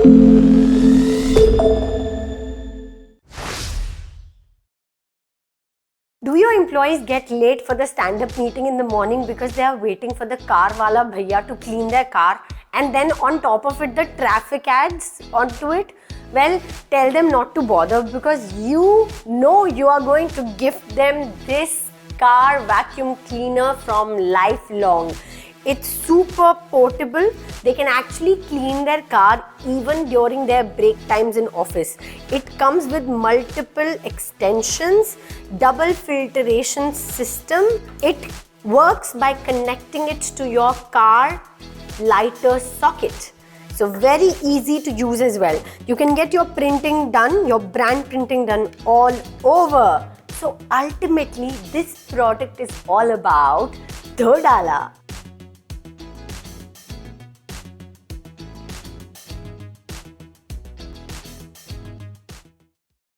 Do your employees get late for the stand-up meeting in the morning because they are waiting for the car wala bhaiya to clean their car, and then on top of it the traffic adds onto it? Well, tell them not to bother, because you know you are going to gift them this car vacuum cleaner from Lifelong. It's super portable. They can actually clean their car even during their break times in office. It comes with multiple extensions, double filtration system. It works by connecting it to your car lighter socket. So very easy to use as well. You can get your printing done, your brand printing done all over. So ultimately, this product is all about do dala.